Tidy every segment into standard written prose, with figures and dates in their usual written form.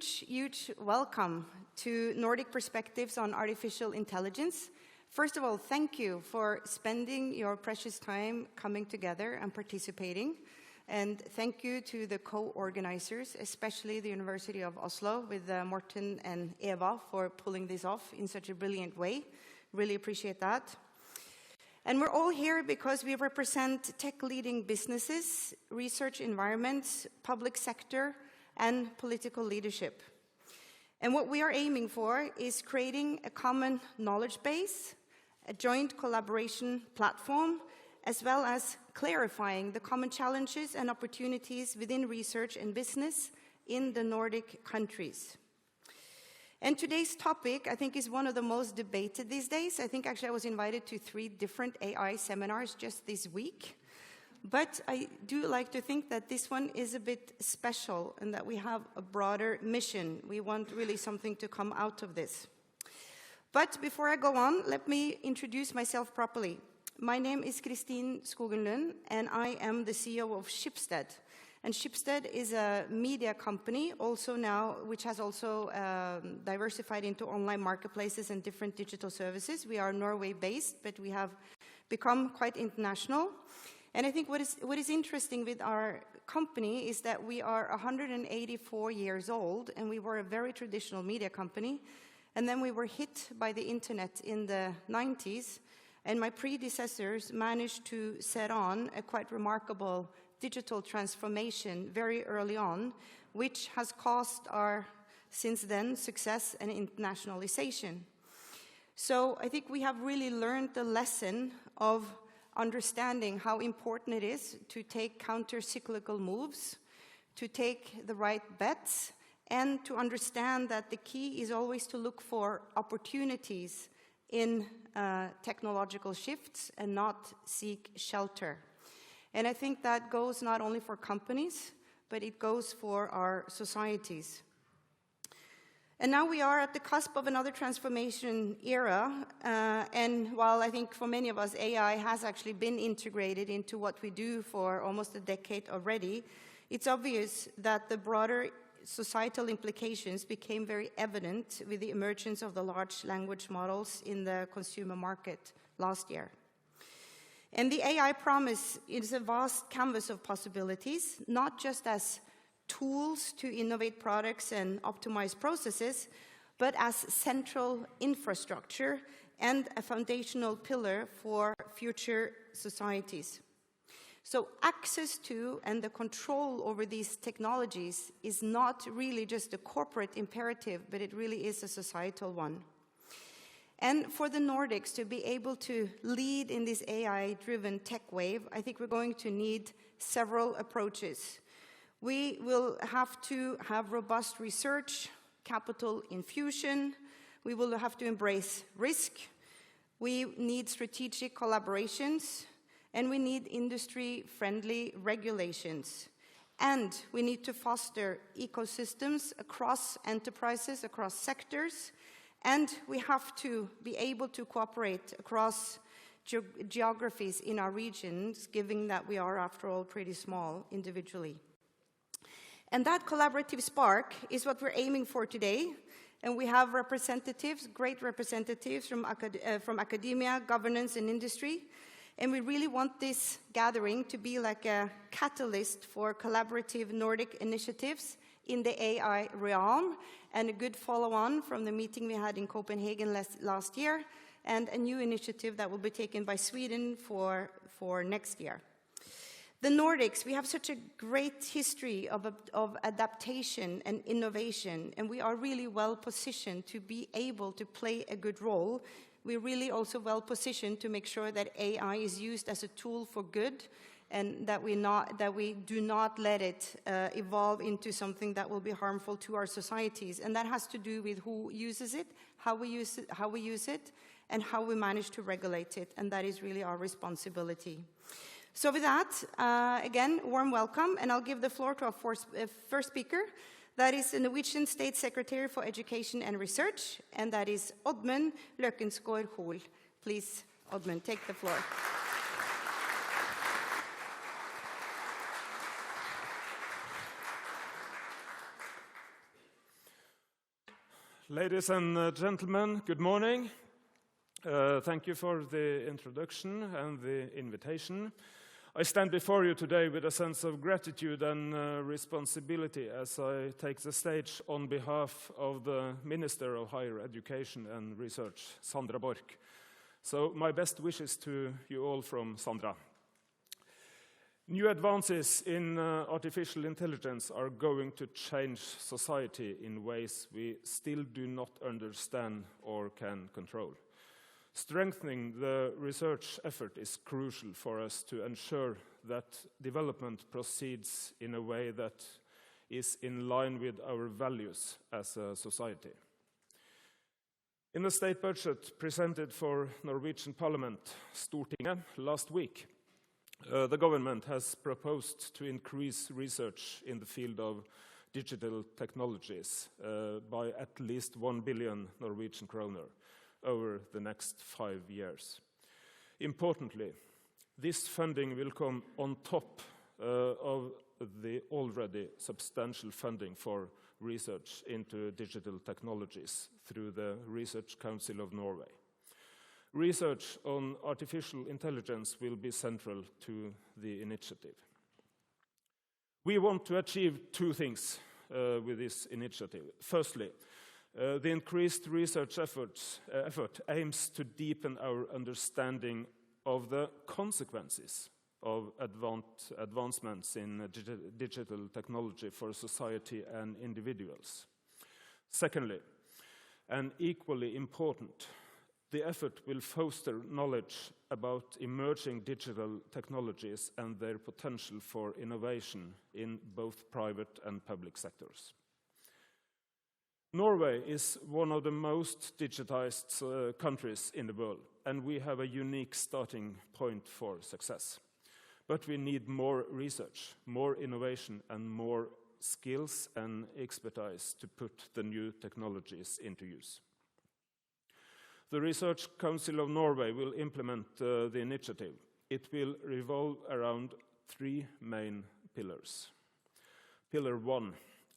huge welcome to Nordic Perspectives on Artificial Intelligence. First of all, thank you for spending your precious time coming together and participating. And thank you to the co-organizers, especially the University of Oslo with Morten and Eva for pulling this off in such a brilliant way. Really appreciate that. And we're all here because we represent tech-leading businesses, research environments, public sector, and political leadership. And what we are aiming for is creating a common knowledge base, a joint collaboration platform, as well as clarifying the common challenges and opportunities within research and business in the Nordic countries. And today's topic, I think, is one of the most debated these days. I think actually I was invited to 3 different AI seminars just this week. But I do like to think that this one is a bit special and that we have a broader mission. We want really something to come out of this. But before I go on, let me introduce myself properly. My name is Kristin Skogen, and I am the CEO of Schibsted. And Schibsted is a media company also now, which has also diversified into online marketplaces and different digital services. We are Norway-based, but we have become quite international. And I think what is interesting with our company is that we are 184 years old, and we were a very traditional media company. And then we were hit by the internet in the 90s, and my predecessors managed to set on a quite remarkable digital transformation very early on, which has caused our, since then, success and internationalization. So I think we have really learned the lesson of understanding how important it is to take counter-cyclical moves, to take the right bets, and to understand that the key is always to look for opportunities in technological shifts and not seek shelter. And I think that goes not only for companies, but it goes for our societies. And now we are at the cusp of another transformation era, and while I think for many of us AI has actually been integrated into what we do for almost a decade already, it's obvious that the broader societal implications became very evident with the emergence of the large language models in the consumer market last year. And the AI promise is a vast canvas of possibilities, not just as tools to innovate products and optimize processes, but as central infrastructure and a foundational pillar for future societies. So access to and the control over these technologies is not really just a corporate imperative, but it really is a societal one. And for the Nordics to be able to lead in this AI-driven tech wave, I think we're going to need several approaches. We will have to have robust research, capital infusion. We will have to embrace risk. We need strategic collaborations, and we need industry-friendly regulations. And we need to foster ecosystems across enterprises, across sectors, and we have to be able to cooperate across geographies in our regions, given that we are, after all, pretty small individually. And that collaborative spark is what we're aiming for today. And we have representatives, great representatives from academia, governance, and industry. And we really want this gathering to be like a catalyst for collaborative Nordic initiatives in the AI realm, and a good follow-on from the meeting we had in Copenhagen last year, and a new initiative that will be taken by Sweden for next year. The Nordics, we have such a great history of adaptation and innovation, and we are really well positioned to be able to play a good role. We're really also well positioned to make sure that AI is used as a tool for good, and that we do not let it evolve into something that will be harmful to our societies. And that has to do with who uses it, how we use it, and how we manage to regulate it. And that is really our responsibility. So with that, again, warm welcome, and I'll give the floor to our first speaker. That is the Norwegian State Secretary for Education and Research, and that is Oddmund Løkensgard Hoel. Please, Oddmund, take the floor. Ladies and gentlemen, good morning. Thank you for the introduction and the invitation. I stand before you today with a sense of gratitude and responsibility as I take the stage on behalf of the Minister of Higher Education and Research, Sandra Borch. So my best wishes to you all from Sandra. New advances in artificial intelligence are going to change society in ways we still do not understand or can control. Strengthening the research effort is crucial for us to ensure that development proceeds in a way that is in line with our values as a society. In the state budget presented for Norwegian Parliament, Stortinget, last week, the government has proposed to increase research in the field of digital technologies by at least 1 billion Norwegian kroner over the next 5 years. Importantly, this funding will come on top of the already substantial funding for research into digital technologies through the Research Council of Norway. Research on artificial intelligence will be central to the initiative. We want to achieve two things with this initiative. Firstly, the increased research effort aims to deepen our understanding of the consequences of advancements in digital technology for society and individuals. Secondly, and equally important, the effort will foster knowledge about emerging digital technologies and their potential for innovation in both private and public sectors. Norway is one of the most digitized countries in the world, and we have a unique starting point for success. But we need more research, more innovation, and more skills and expertise to put the new technologies into use. The Research Council of Norway will implement the initiative. It will revolve around 3 main pillars. Pillar 1,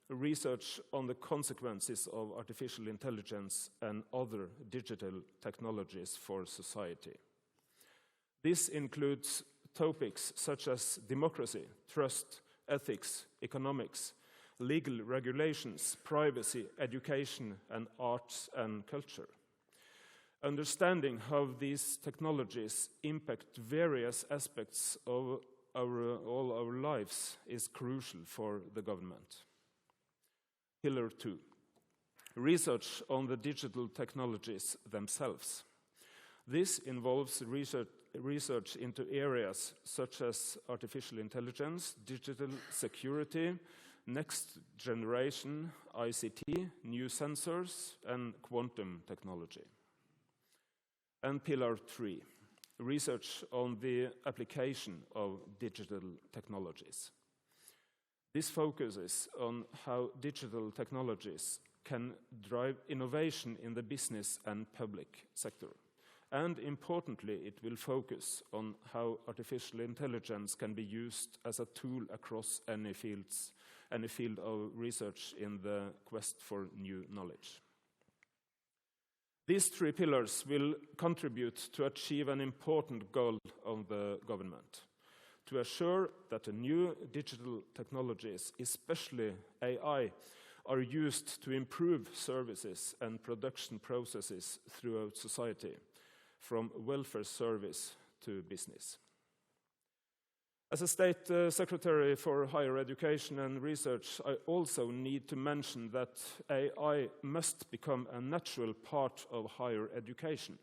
research on the consequences of artificial intelligence and other digital technologies for society. This includes topics such as democracy, trust, ethics, economics, legal regulations, privacy, education, and arts and culture. Understanding how these technologies impact various aspects of all our lives is crucial for the government. Pillar 2, research on the digital technologies themselves. This involves research into areas such as artificial intelligence, digital security, next generation ICT, new sensors, and quantum technology. And Pillar 3, research on the application of digital technologies. This focuses on how digital technologies can drive innovation in the business and public sector. And importantly, it will focus on how artificial intelligence can be used as a tool across any field of research in the quest for new knowledge. These 3 pillars will contribute to achieve an important goal of the government: to assure that the new digital technologies, especially AI, are used to improve services and production processes throughout society, from welfare service to business. As a State Secretary for Higher Education and Research, I also need to mention that AI must become a natural part of higher education.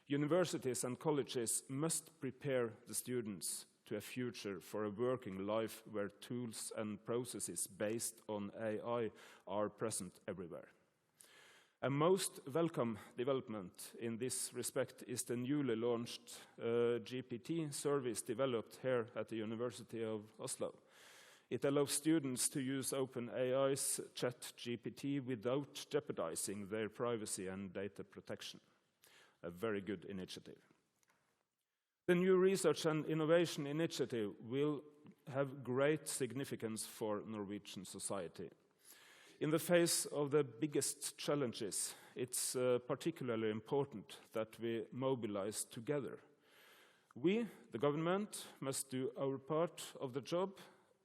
Universities and colleges must prepare the students to a future for a working life where tools and processes based on AI are present everywhere. A most welcome development in this respect is the newly launched GPT service developed here at the University of Oslo. It allows students to use OpenAI's ChatGPT without jeopardizing their privacy and data protection. A very good initiative. The new Research and Innovation Initiative will have great significance for Norwegian society. In the face of the biggest challenges, it's particularly important that we mobilize together. We, the government, must do our part of the job,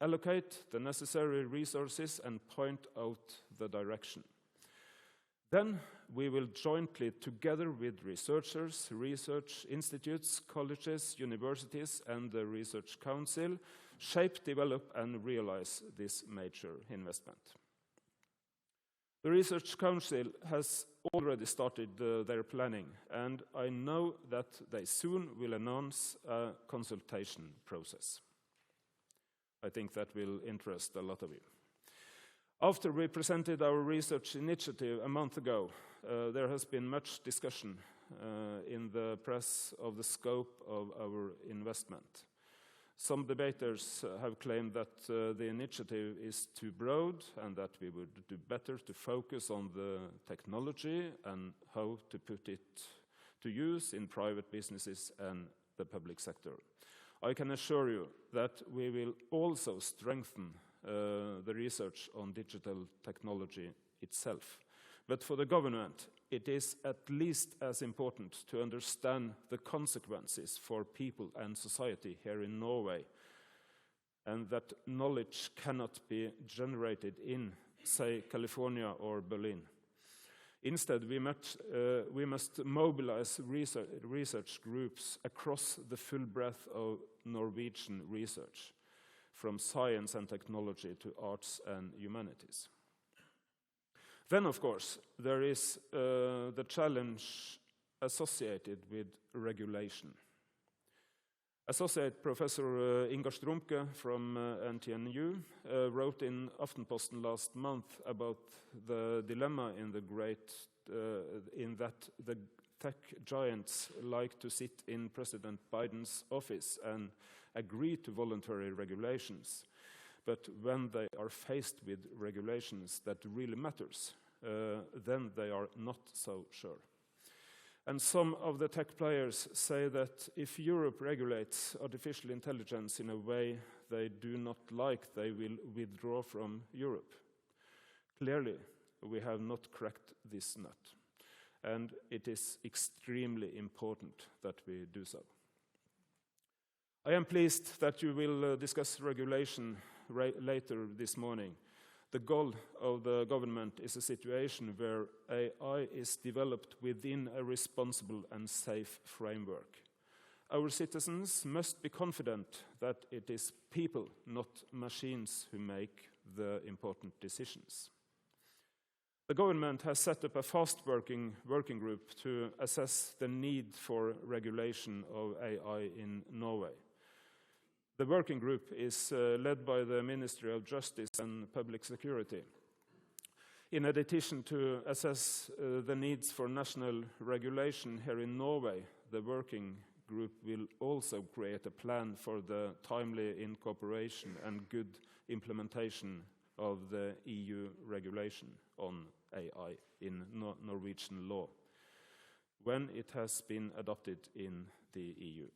allocate the necessary resources and point out the direction. Then we will jointly, together with researchers, research institutes, colleges, universities and the Research Council, shape, develop and realize this major investment. The Research Council has already started their planning, and I know that they soon will announce a consultation process. I think that will interest a lot of you. After we presented our research initiative a month ago, there has been much discussion in the press of the scope of our investment. Some debaters have claimed that the initiative is too broad and that we would do better to focus on the technology and how to put it to use in private businesses and the public sector. I can assure you that we will also strengthen the research on digital technology itself. But for the government, it is at least as important to understand the consequences for people and society here in Norway, and that knowledge cannot be generated in, say, California or Berlin. Instead, we must mobilize research groups across the full breadth of Norwegian research, from science and technology to arts and humanities. Then, of course, there is the challenge associated with regulation. Associate Professor Ingar Strumke from NTNU wrote in Aftenposten last month about the dilemma in that the tech giants like to sit in President Biden's office and agree to voluntary regulations. But when they are faced with regulations that really matters, then they are not so sure. And some of the tech players say that if Europe regulates artificial intelligence in a way they do not like, they will withdraw from Europe. Clearly, we have not cracked this nut, and it is extremely important that we do so. I am pleased that you will discuss regulation later this morning. The goal of the government is a situation where AI is developed within a responsible and safe framework. Our citizens must be confident that it is people, not machines, who make the important decisions. The government has set up a fast-working working group to assess the need for regulation of AI in Norway. The working group is led by the Ministry of Justice and Public Security. In addition to assess the needs for national regulation here in Norway, the working group will also create a plan for the timely incorporation and good implementation of the EU regulation on AI in Norwegian law when it has been adopted in the EU.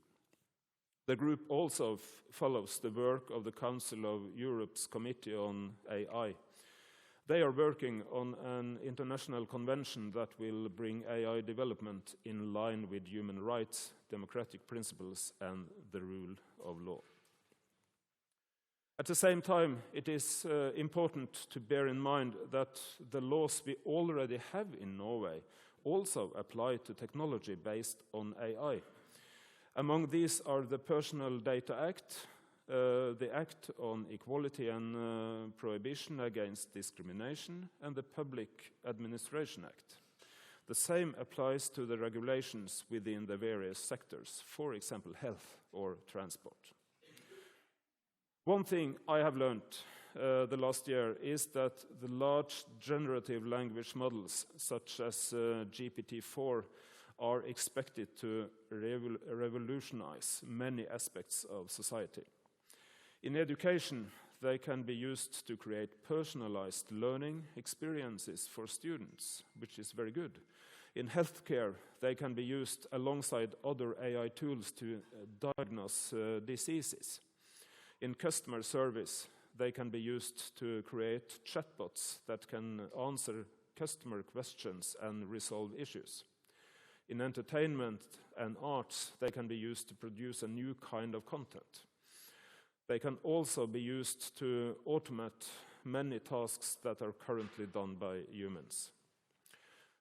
The group also follows the work of the Council of Europe's Committee on AI. They are working on an international convention that will bring AI development in line with human rights, democratic principles, and the rule of law. At the same time, it is important to bear in mind that the laws we already have in Norway also apply to technology based on AI. Among these are the Personal Data Act, the Act on Equality and Prohibition Against Discrimination, and the Public Administration Act. The same applies to the regulations within the various sectors, for example, health or transport. One thing I have learned the last year is that the large generative language models, such as GPT-4, are expected to revolutionize many aspects of society. In education, they can be used to create personalized learning experiences for students, which is very good. In healthcare, they can be used alongside other AI tools to diagnose diseases. In customer service, they can be used to create chatbots that can answer customer questions and resolve issues. In entertainment and arts, they can be used to produce a new kind of content. They can also be used to automate many tasks that are currently done by humans.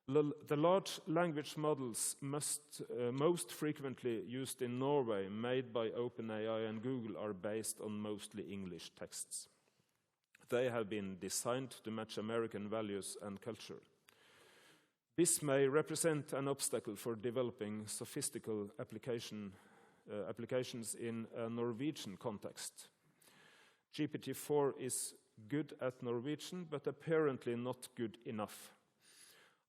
The large language models most frequently used in Norway, made by OpenAI and Google, are based on mostly English texts. They have been designed to match American values and culture. This may represent an obstacle for developing sophisticated applications in a Norwegian context. GPT-4 is good at Norwegian, but apparently not good enough.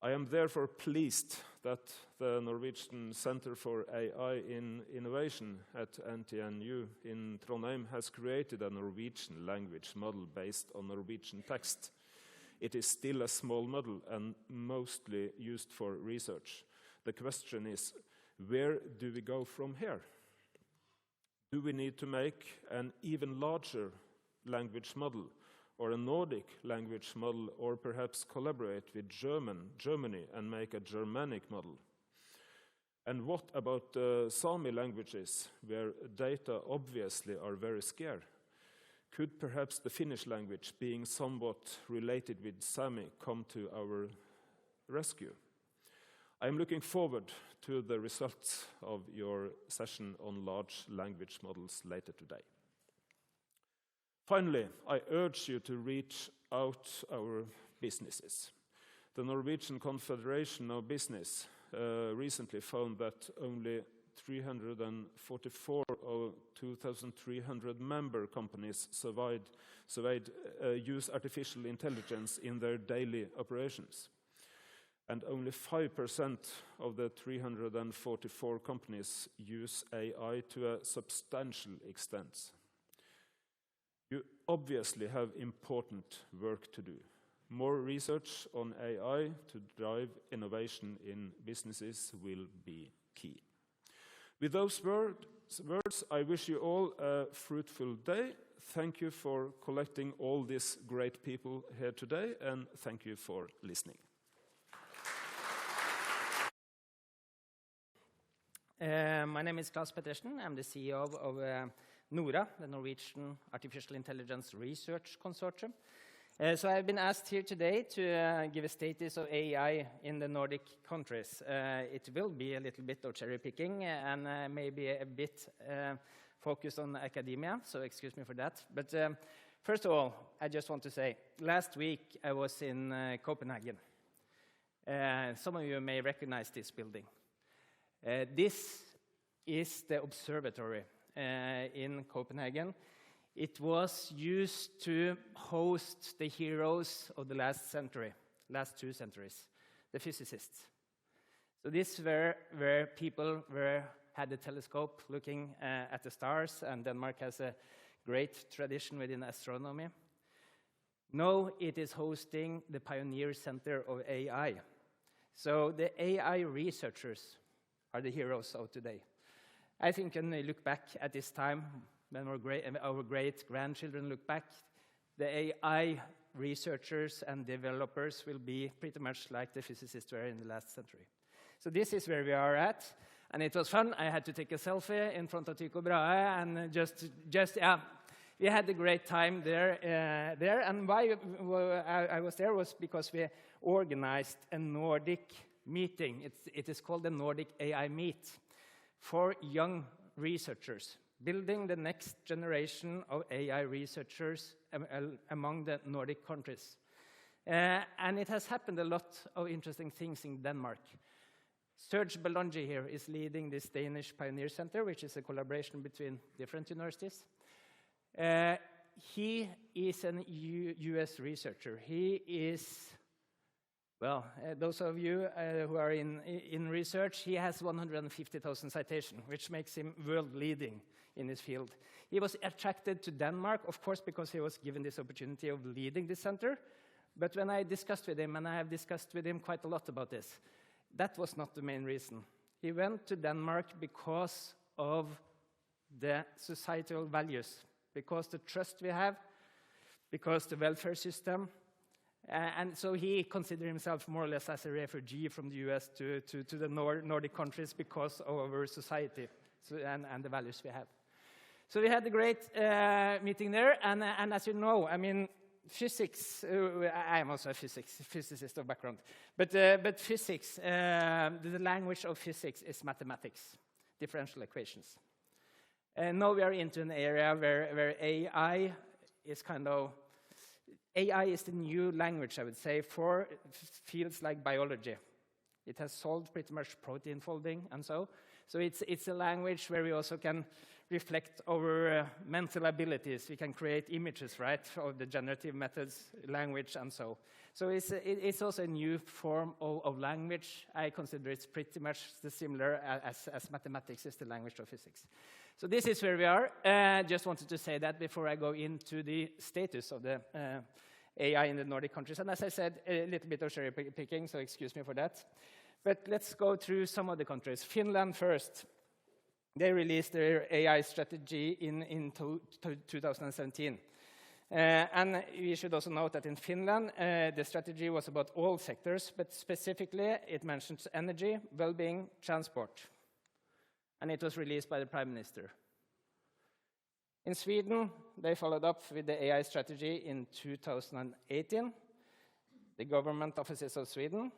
I am therefore pleased that the Norwegian Center for AI in Innovation at NTNU in Trondheim has created a Norwegian language model based on Norwegian text. It is still a small model and mostly used for research. The question is, where do we go from here? Do we need to make an even larger language model, or a Nordic language model, or perhaps collaborate with Germany and make a Germanic model? And what about the Sami languages, where data obviously are very scarce? Could perhaps the Finnish language, being somewhat related with Sami, come to our rescue? I am looking forward to the results of your session on large language models later today. Finally, I urge you to reach out our businesses. The Norwegian Confederation of Business recently found that only 344 of 2,300 member companies surveyed use artificial intelligence in their daily operations. And only 5% of the 344 companies use AI to a substantial extent. You obviously have important work to do. More research on AI to drive innovation in businesses will be key. With those words, I wish you all a fruitful day. Thank you for collecting all these great people here today, and thank you for listening. My name is Klas Pettersen. I'm the CEO of NORA, the Norwegian Artificial Intelligence Research Consortium. So I've been asked here today to give a status of AI in the Nordic countries. It will be a little bit of cherry picking and maybe a bit focused on academia, so excuse me for that. But first of all, I just want to say, last week I was in Copenhagen. Some of you may recognize this building. This is the observatory in Copenhagen. It was used to host the heroes of the last two centuries, the physicists. So this were where people had a telescope looking at the stars, and Denmark has a great tradition within astronomy. Now it is hosting the Pioneer Center of AI. So the AI researchers are the heroes of today. I think when we look back at this time, when our great-grandchildren look back, the AI researchers and developers will be pretty much like the physicists were in the last century. So this is where we are at, and it was fun. I had to take a selfie in front of Tycho Brahe, and we had a great time there. And why I was there was because we organized a Nordic meeting. It is called the Nordic AI Meet for young researchers, building the next generation of AI researchers among the Nordic countries. And it has happened a lot of interesting things in Denmark. Serge Belongi here is leading this Danish Pioneer Center, which is a collaboration between different universities. He is a US researcher. He is, well, those of you who are in research, he has 150,000 citations, which makes him world-leading in his field. He was attracted to Denmark, of course, because he was given this opportunity of leading this center. But when I discussed with him, and I have discussed with him quite a lot about this, that was not the main reason. He went to Denmark because of the societal values, because the trust we have, because the welfare system, and so he considered himself more or less as a refugee from the US to the Nordic countries because of our society and the values we have. So we had a great meeting there, and as you know, I mean, physics, I am also a physicist of background, but physics, the language of physics is mathematics, differential equations. And now we are into an area where AI is AI is the new language, I would say, for fields like biology. It has solved pretty much protein folding and so. So it's a language where we also can reflect our mental abilities. We can create images, right, of the generative methods, language, and so. So it's also a new form of language. I consider it's pretty much similar as mathematics is the language of physics. So this is where we are. Just wanted to say that before I go into the status of the AI in the Nordic countries. And as I said, a little bit of cherry picking, so excuse me for that. But let's go through some of the countries. Finland first. They released their AI strategy in 2017. And we should also note that in Finland, the strategy was about all sectors, but specifically it mentions energy, well-being, transport. And it was released by the Prime Minister. In Sweden, they followed up with the AI strategy in 2018, the government offices of Sweden.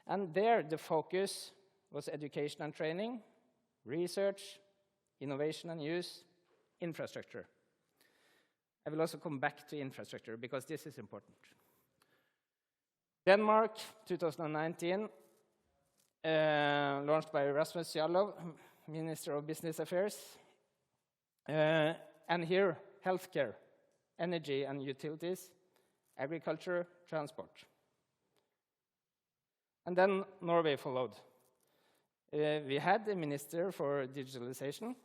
And there, the focus was education and training, research, innovation and use, infrastructure. I will also come back to infrastructure because this is important. Denmark, 2019, launched by Rasmus Jarlov, Minister of Business Affairs. And here, healthcare, energy and utilities, agriculture, transport. And then Norway followed. We had a minister for digitalization.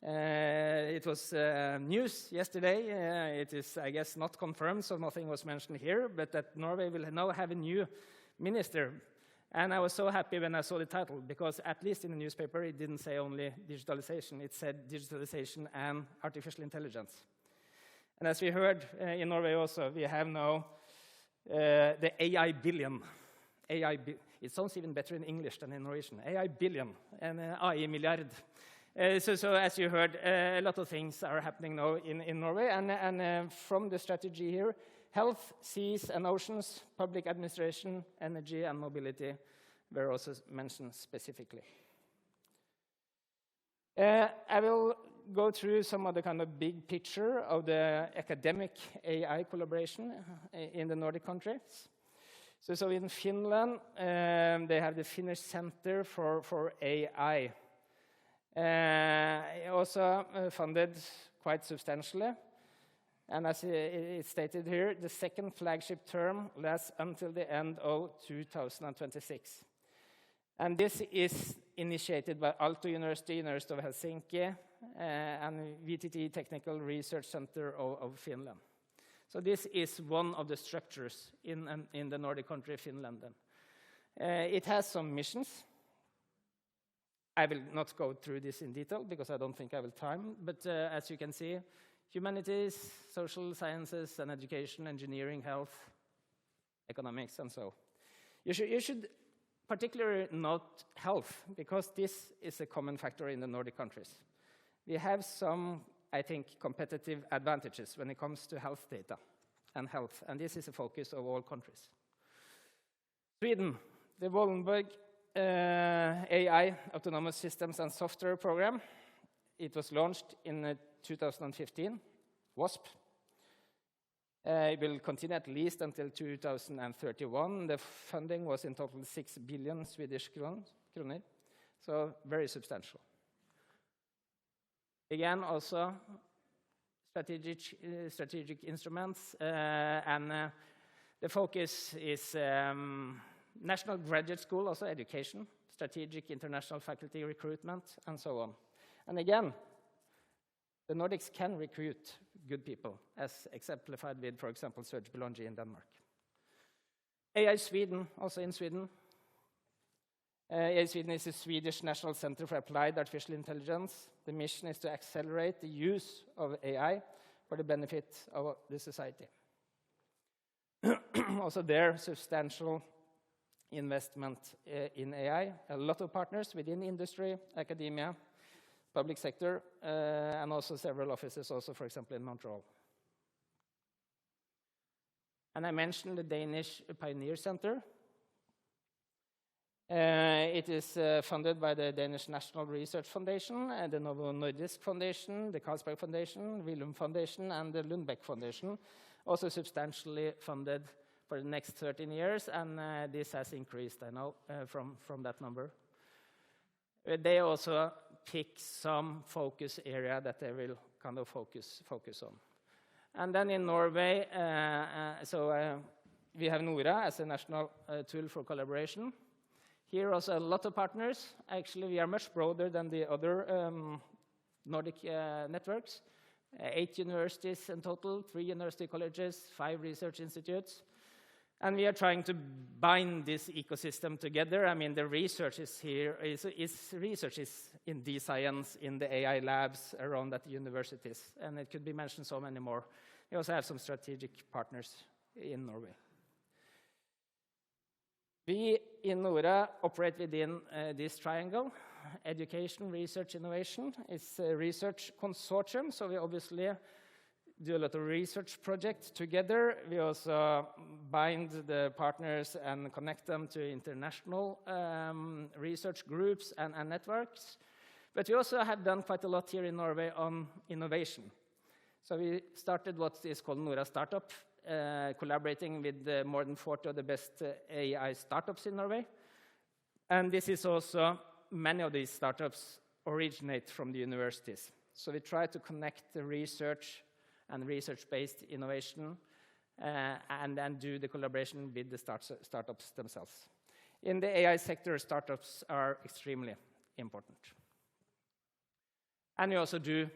It was news yesterday. It is, I guess, not confirmed, so nothing was mentioned here, but that Norway will now have a new minister. And I was so happy when I saw the title, because at least in the newspaper, it didn't say only digitalization. It said digitalization and artificial intelligence. And as we heard in Norway also, we have now the AI billion. It sounds even better in English than in Norwegian. AI billion and AI milliard. So as you heard, a lot of things are happening now in Norway. And from the strategy here, health, seas and oceans, public administration, energy and mobility were also mentioned specifically. I will go through some of the kind of big picture of the academic AI collaboration in the Nordic countries. So in Finland, they have the Finnish Center for AI. Also funded quite substantially. And as it's stated here, the second flagship term lasts until the end of 2026. And this is initiated by Aalto University, University of Helsinki, and VTT Technical Research Center of Finland. So this is one of the structures in the Nordic country, Finland. It has some missions. I will not go through this in detail because I don't think I will time. But as you can see, humanities, social sciences, and education, engineering, health, economics, and so. You should particularly note health, because this is a common factor in the Nordic countries. We have some, I think, competitive advantages when it comes to health data and health, and this is a focus of all countries. Sweden, the Wallenberg AI, Autonomous Systems and Software Program. It was launched in 2015, WASP. It will continue at least until 2031. The funding was in total 6 billion Swedish kroner, so very substantial. Again, also strategic instruments, and the focus is national graduate school, also education, strategic international faculty recruitment, and so on. And again, the Nordics can recruit good people, as exemplified with, for example, Serge Boulanger in Denmark. AI Sweden, also in Sweden. AI Sweden is a Swedish National Center for Applied Artificial Intelligence. The mission is to accelerate the use of AI for the benefit of the society. Also there, substantial investment in AI, a lot of partners within industry, academia, public sector, and also several offices also, for example, in Montreal. And I mentioned the Danish Pioneer Center. It is funded by the Danish National Research Foundation, the Novo Nordisk Foundation, the Carlsberg Foundation, Willum Foundation, and the Lundbeck Foundation, also substantially funded for the next 13 years, and this has increased, I know, from that number. They also pick some focus area that they will kind of focus on. And then in Norway, we have NORA as a national tool for collaboration. Here also a lot of partners. Actually, we are much broader than the other Nordic networks. 8 universities in total, 3 university colleges, 5 research institutes. And we are trying to bind this ecosystem together. I mean, the research is here, research is in D-Science, in the AI labs around at the universities. And it could be mentioned so many more. We also have some strategic partners in Norway. We in NORA operate within this triangle, education, research, innovation. It's a research consortium, so we obviously do a lot of research projects together. We also bind the partners and connect them to international research groups and networks. But we also have done quite a lot here in Norway on innovation. So we started what is called NORA Startup, collaborating with more than 40 of the best AI startups in Norway. And this is also, many of these startups originate from the universities. So we try to connect the research and research-based innovation and then do the collaboration with the startups themselves. In the AI sector, startups are extremely important. And we also do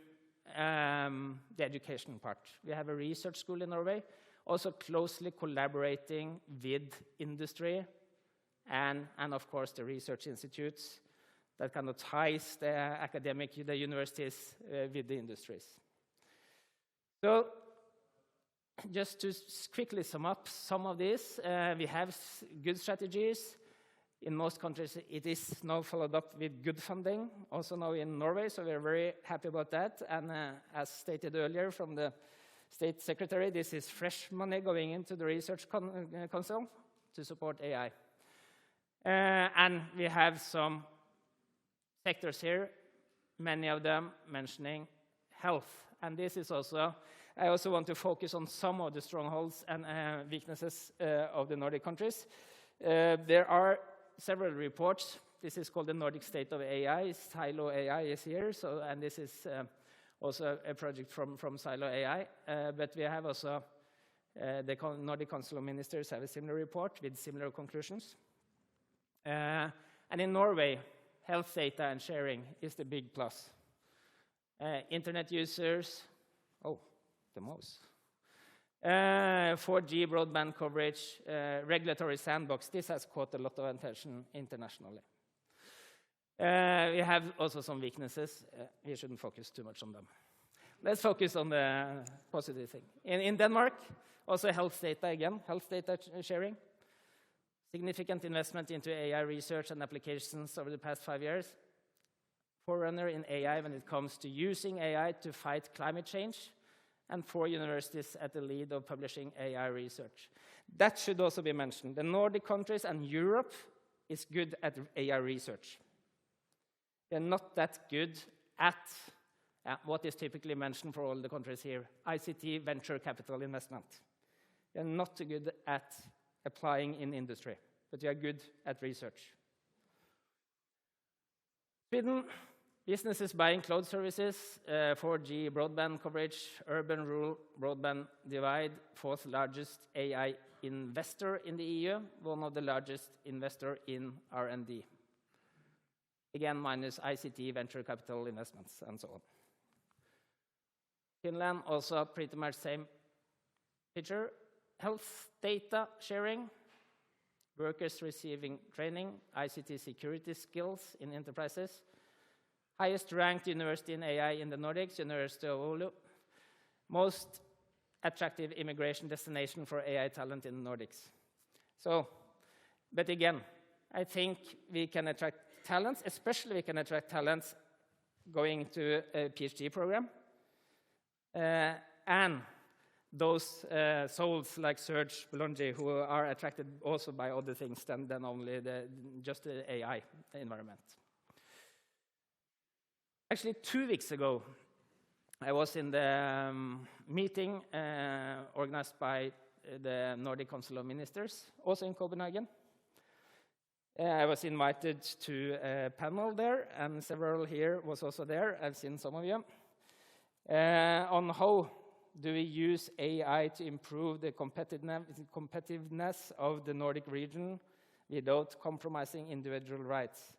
the education part. We have a research school in Norway, also closely collaborating with industry and of course, the research institutes that kind of ties the universities with the industries. So, just to quickly sum up some of this, we have good strategies. In most countries, it is now followed up with good funding, also now in Norway, so we're very happy about that. And as stated earlier from the State Secretary, this is fresh money going into the Research Council to support AI. And we have some sectors here, many of them mentioning health. And this is also, I also want to focus on some of the strongholds and weaknesses of the Nordic countries. There are several reports. This is called the Nordic State of AI. Silo AI is here, and this is also a project from Silo AI. But we have also the Nordic Council of Ministers have a similar report with similar conclusions. And in Norway, health data and sharing is the big plus. Internet users, the most. 4G broadband coverage, regulatory sandbox. This has caught a lot of attention internationally. We have also some weaknesses. We shouldn't focus too much on them. Let's focus on the positive thing. In Denmark, also health data again, health data sharing. Significant investment into AI research and applications over the past 5 years. Forerunner in AI when it comes to using AI to fight climate change. And 4 universities at the lead of publishing AI research. That should also be mentioned. The Nordic countries and Europe is good at AI research. They're not that good at what is typically mentioned for all the countries here, ICT venture capital investment. They're not good at applying in industry, but they are good at research. Sweden. Businesses buying cloud services, 4G broadband coverage, urban-rural broadband divide, 4th largest AI investor in the EU, one of the largest investor in R&D. Again, minus ICT, venture capital investments, and so on. Finland, also pretty much same picture. Health data sharing, workers receiving training, ICT security skills in enterprises. Highest ranked university in AI in the Nordics, University of Oslo. most attractive immigration destination for AI talent in the Nordics. So, but again, I think we can attract talents, especially we can attract talents going to a PhD program. And those souls like Serge Boulanger who are attracted also by other things than only just the AI environment. Actually, 2 weeks ago, I was in the meeting organized by the Nordic Council of Ministers, also in Copenhagen. I was invited to a panel there, and several here was also there. I've seen some of you. On how do we use AI to improve the competitiveness of the Nordic region without compromising individual rights?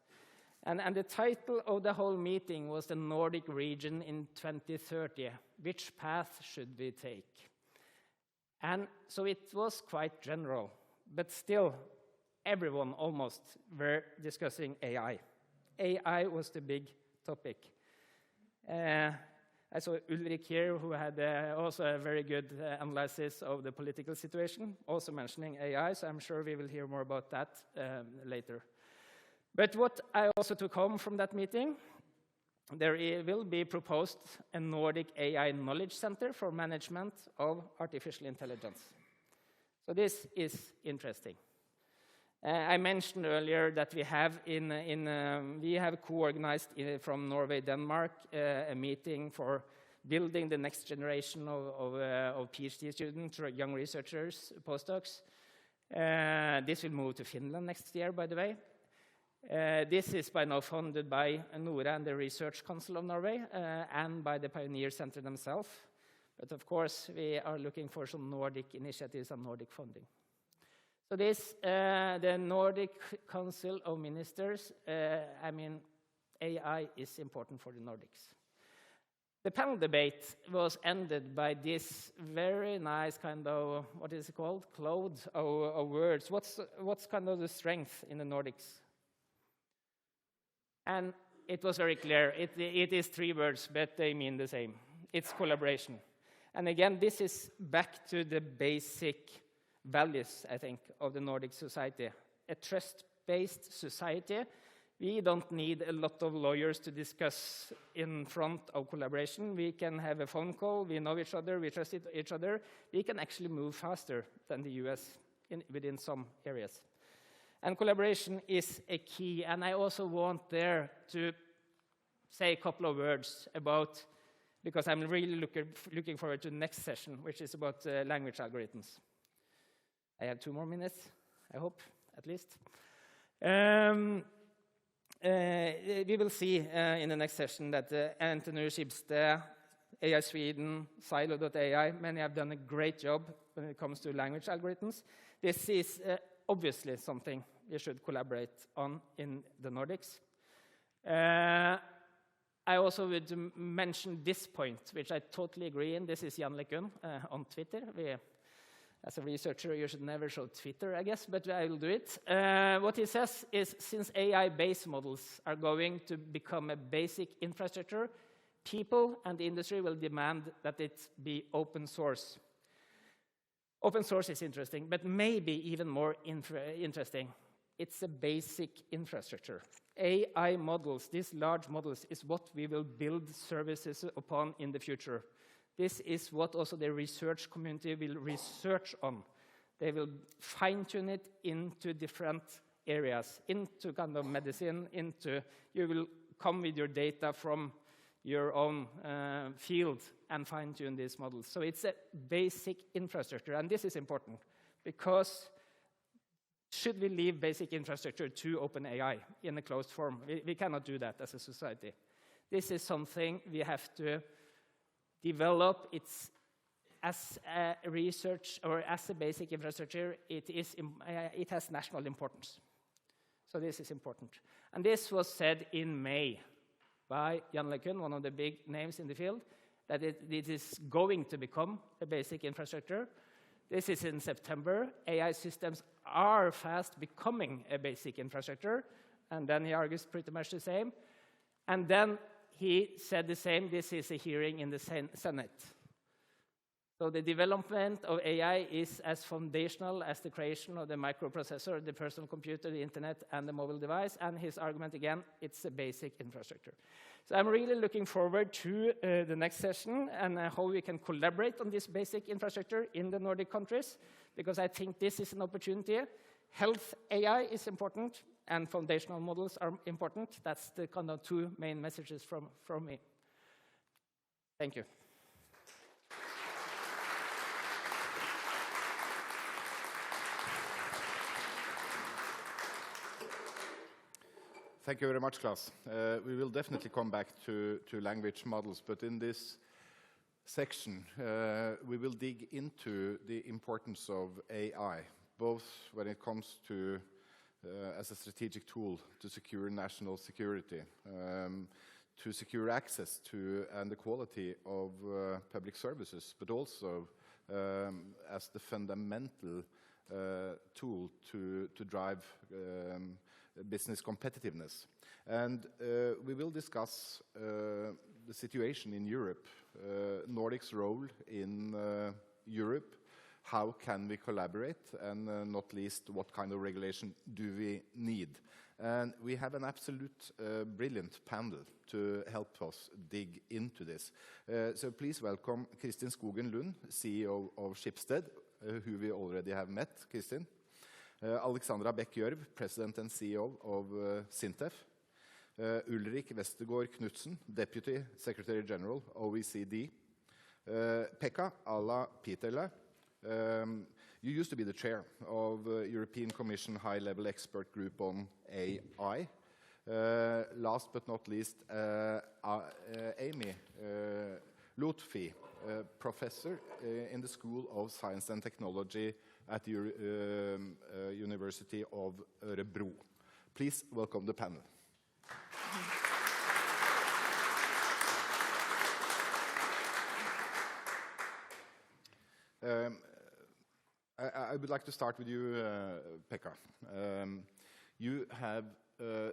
And the title of the whole meeting was the Nordic region in 2030. Which path should we take? And so it was quite general, but still everyone almost were discussing AI. AI was the big topic. I saw Ulrik here, who had also a very good analysis of the political situation, also mentioning AI, so I'm sure we will hear more about that later. But what I also took home from that meeting, there will be proposed a Nordic AI Knowledge Center for management of artificial intelligence. So this is interesting. I mentioned earlier that we have co-organized from Norway, Denmark, a meeting for building the next generation of PhD students, young researchers, postdocs. This will move to Finland next year, by the way. This is by now funded by NORA and the Research Council of Norway, and by the Pioneer Center themselves. But of course, we are looking for some Nordic initiatives and Nordic funding. So this, the Nordic Council of Ministers, AI is important for the Nordics. The panel debate was ended by this very nice kind of, what is it called? Cloud of words. What's kind of the strength in the Nordics? And it was very clear. It is 3 words, but they mean the same. It's collaboration. And again, this is back to the basic values, I think, of the Nordic society. A trust-based society. We don't need a lot of lawyers to discuss in front of collaboration. We can have a phone call, we know each other, we trust each other. We can actually move faster than the US within some areas. And collaboration is a key, and I also want there to say a couple of words about, because I'm really looking forward to the next session, which is about language algorithms. I have 2 more minutes, I hope, at least. We will see in the next session that Anthony Schibsted, AI Sweden, Silo.ai, many have done a great job when it comes to language algorithms. This is obviously something we should collaborate on in the Nordics. I also would mention this point, which I totally agree in. This is Jan Lekun on Twitter. As a researcher, you should never show Twitter, I guess, but I will do it. What he says is, since AI-based models are going to become a basic infrastructure, people and the industry will demand that it be open source. Open source is interesting, but maybe even more interesting. It's a basic infrastructure. AI models, these large models, is what we will build services upon in the future. This is what also the research community will research on. They will fine-tune it into different areas, into kind of medicine, you will come with your data from your own field and fine-tune these models. So it's a basic infrastructure, and this is important, because should we leave basic infrastructure to OpenAI in a closed form? We cannot do that as a society. This is something we have to develop. It's as a research or as a basic infrastructure, it has national importance. So this is important. And this was said in May by Jan Lekun, one of the big names in the field, that it is going to become a basic infrastructure. This is in September. AI systems are fast becoming a basic infrastructure. And then he argues pretty much the same. And then he said the same. This is a hearing in the Senate. So the development of AI is as foundational as the creation of the microprocessor, the personal computer, the internet, and the mobile device. And his argument, again, it's a basic infrastructure. So I'm really looking forward to the next session and how we can collaborate on this basic infrastructure in the Nordic countries, because I think this is an opportunity. Health AI is important, and foundational models are important. That's the kind of two main messages from me. Thank you. Thank you very much, Klas. We will definitely come back to language models, but in this section, we will dig into the importance of AI, both when it comes to as a strategic tool to secure national security, to secure access to and the quality of public services, but also as the fundamental tool to drive business competitiveness. And we will discuss the situation in Europe, Nordic's role in Europe, how can we collaborate, and not least, what kind of regulation do we need. And we have an absolute brilliant panel to help us dig into this. So please welcome Kristin Skogen Lund, CEO of Schibsted, who we already have met, Kristin. Alexandra Bech Gjørv, President and CEO of Sintef. Ulrik Vestergaard Knudsen, Deputy Secretary General, OECD. Pekka, Ala-Pietilä. You used to be the chair of European Commission High-Level Expert Group on AI. Last but not least, Amy Loutfi, professor in the School of Science and Technology at the University of Örebro. Please welcome the panel. I would like to start with you, Pekka. You have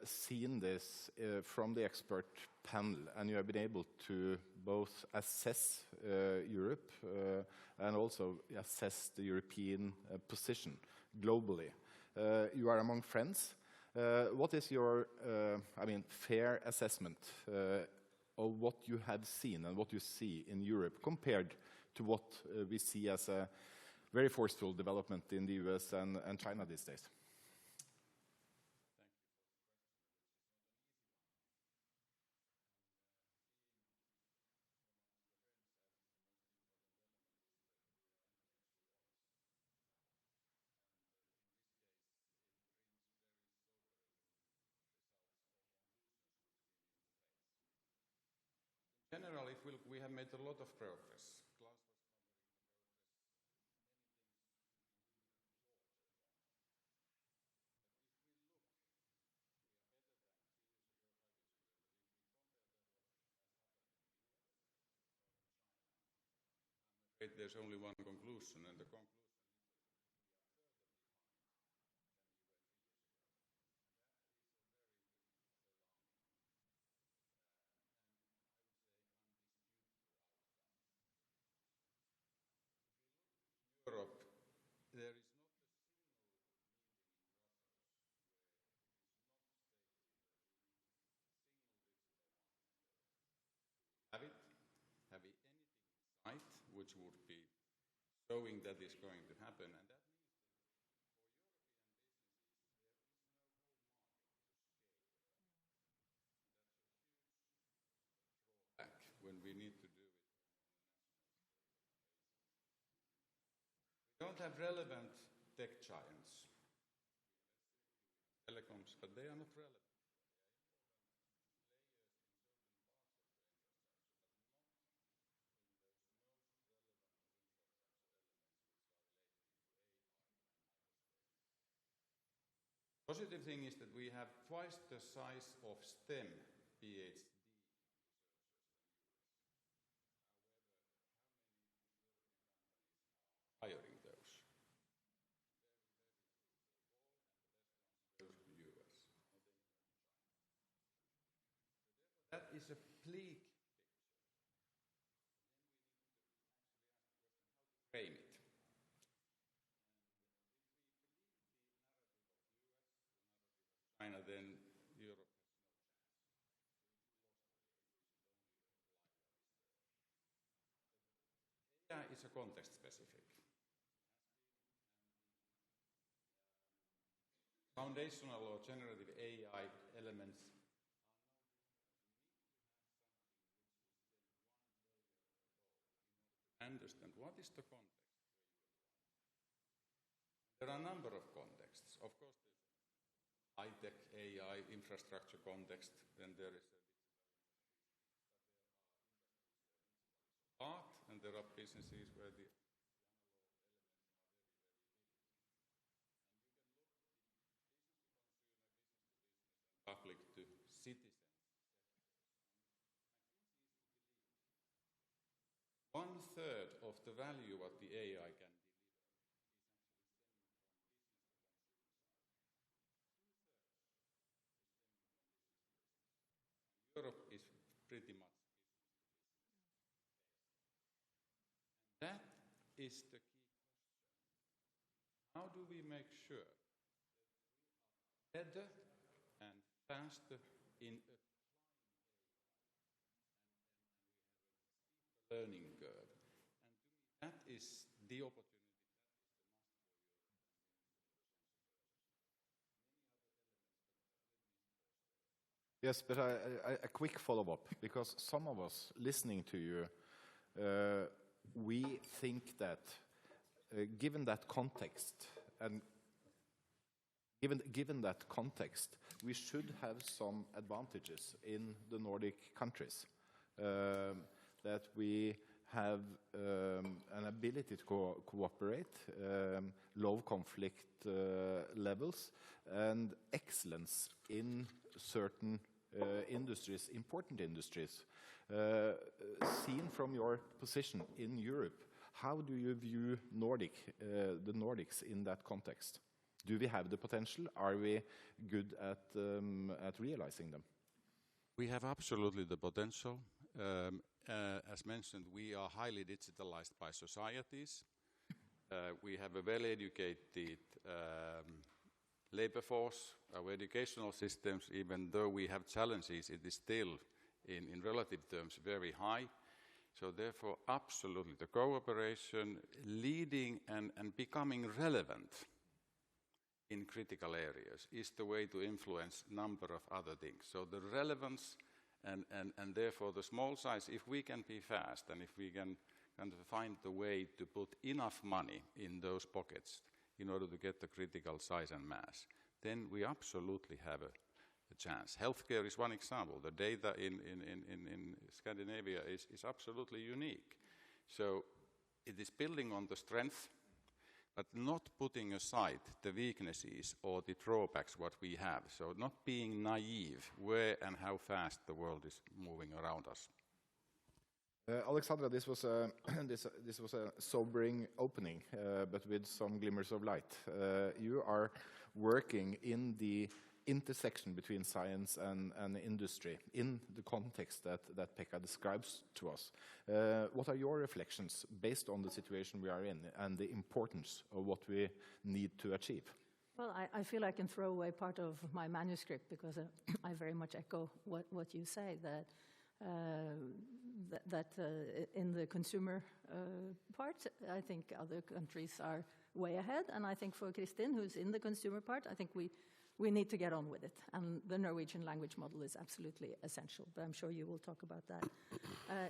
seen this from the expert panel, and you have been able to both assess Europe and also assess the European position globally. You are among friends. What is your, fair assessment of what you have seen and what you see in Europe compared to what we see as a very forceful development in the US and China these days? In general, if we have made a lot of progress. There's only one conclusion, and the conclusion Europe, there is not a have it, have it anything in sight which would be showing that is going to happen, and that means that for European businesses there is no whole market to scale. That's a huge drawback when we need to do it. We don't have relevant tech giants, telecoms, but they are not relevant. The positive thing is that we have twice the size of STEM PhD hiring those. Goes to the US. That is a bleak picture. then Europe has no chance. AI is a context specific. Foundational or generative AI elements understand what is the context. There are a number of contexts. Of course, there's high-tech AI infrastructure context, then there is a art, and there are businesses where the public to citizens. 1/3 of the value what the AI can deliver is actually stemming from business to business. Europe is pretty much business to business. That is the key question. How do we make sure that we are better and faster in applying AI, and we have a steeper learning curve. And to me, that is the opportunity, that is the must for Europe. Many other elements, but let me Yes, but a quick follow-up, because some of us listening to you, we think that given that context, and given that context, we should have some advantages in the Nordic countries. That we have an ability to cooperate, low conflict levels, and excellence in certain industries, important industries. Seen from your position in Europe, how do you view the Nordics in that context? Do we have the potential? Are we good at realizing them? We have absolutely the potential. As mentioned, we are highly digitalized by societies. We have a well-educated labor force. Our educational systems, even though we have challenges, it is still, in relative terms, very high. So therefore, absolutely, the cooperation, leading and becoming relevant in critical areas is the way to influence a number of other things. So the relevance and therefore the small size, if we can be fast and if we can kind of find the way to put enough money in those pockets in order to get the critical size and mass, then we absolutely have a chance. Healthcare is one example. The data in Scandinavia is absolutely unique. So it is building on the strength, but not putting aside the weaknesses or the drawbacks what we have. So not being naive where and how fast the world is moving around us. Alexandra, this was a sobering opening, but with some glimmers of light. You are working in the intersection between science and industry in the context that Pekka describes to us. What are your reflections based on the situation we are in and the importance of what we need to achieve? Well, I feel I can throw away part of my manuscript because I very much echo what you say, that in the consumer part, I think other countries are way ahead. And I think for Kristin, who's in the consumer part, I think we need to get on with it. And the Norwegian language model is absolutely essential, but I'm sure you will talk about that.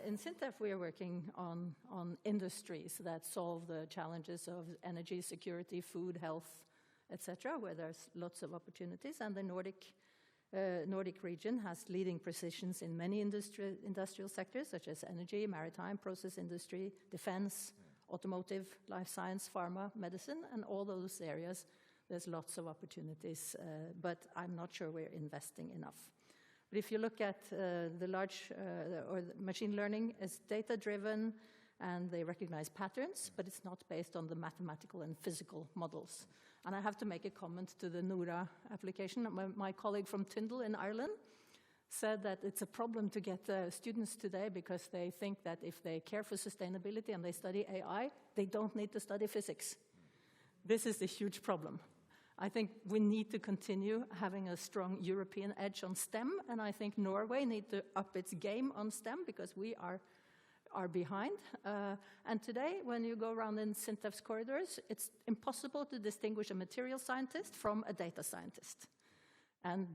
In Sintef, we are working on industries that solve the challenges of energy security, food, health, etc., where there's lots of opportunities. And the Nordic region has leading positions in many industrial sectors, such as energy, maritime, process industry, defense, automotive, life science, pharma, medicine, and all those areas. There's lots of opportunities, but I'm not sure we're investing enough. But if you look at the large or the machine learning, is data-driven, and they recognize patterns, but it's not based on the mathematical and physical models. And I have to make a comment to the NORA application. My colleague from Tyndall in Ireland said that it's a problem to get students today because they think that if they care for sustainability and they study AI, they don't need to study physics. This is a huge problem. I think we need to continue having a strong European edge on STEM, and I think Norway needs to up its game on STEM because we are behind. And today, when you go around in Sintef's corridors, it's impossible to distinguish a material scientist from a data scientist. And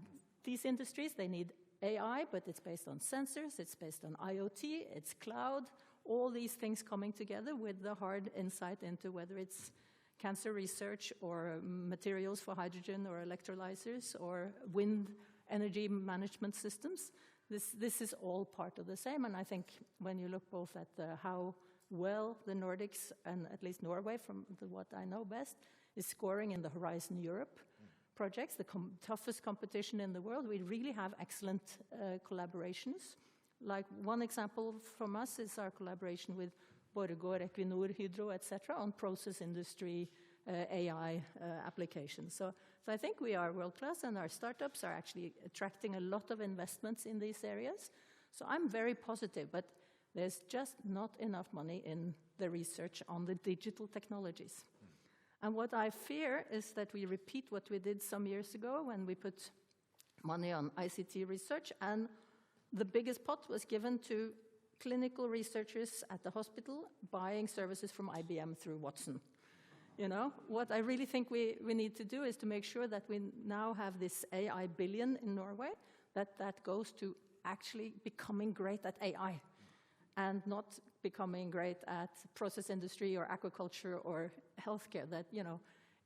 these industries, they need AI, but it's based on sensors, it's based on IoT, it's cloud, all these things coming together with the hard insight into whether it's cancer research or materials for hydrogen or electrolyzers or wind energy management systems. This is all part of the same, and I think when you look both at how well the Nordics, and at least Norway, from what I know best, is scoring in the Horizon Europe projects, the toughest competition in the world, we really have excellent collaborations. Like one example from us is our collaboration with Borregaard, Equinor, Hydro, etc., on process industry AI applications. So I think we are world class, and our startups are actually attracting a lot of investments in these areas. So I'm very positive, but there's just not enough money in the research on the digital technologies. And what I fear is that we repeat what we did some years ago when we put money on ICT research, and the biggest pot was given to clinical researchers at the hospital buying services from IBM through Watson. You know, what I really think we need to do is to make sure that we now have this AI billion in Norway, that goes to actually becoming great at AI and not becoming great at process industry or aquaculture or healthcare. That, you know,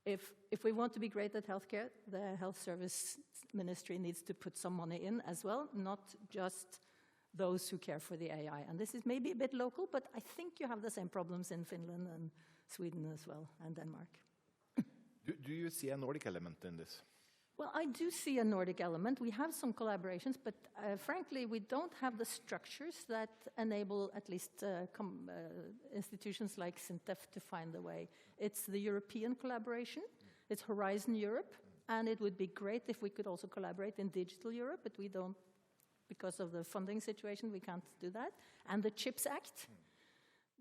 if we want to be great at healthcare, the Health Service Ministry needs to put some money in as well, not just those who care for the AI. And this is maybe a bit local, but I think you have the same problems in Finland and Sweden as well, and Denmark. Do you see a Nordic element in this? Well, I do see a Nordic element. We have some collaborations, but frankly, we don't have the structures that enable at least institutions like Sintef to find the way. It's the European collaboration, it's Horizon Europe, and it would be great if we could also collaborate in Digital Europe, but we don't, because of the funding situation, we can't do that. And the CHIPS Act.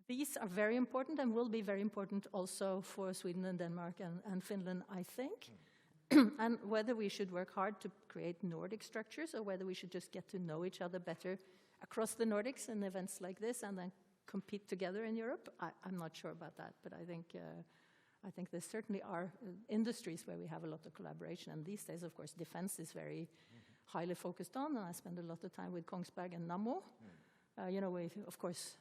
These are very important and will be very important also for Sweden and Denmark and Finland, I think. And whether we should work hard to create Nordic structures or whether we should just get to know each other better across the Nordics in events like this and then compete together in Europe, I'm not sure about that. But I think there certainly are industries where we have a lot of collaboration. And these days, of course, defense is very highly focused on. And I spend a lot of time with Kongsberg and Nammo. You know, of course,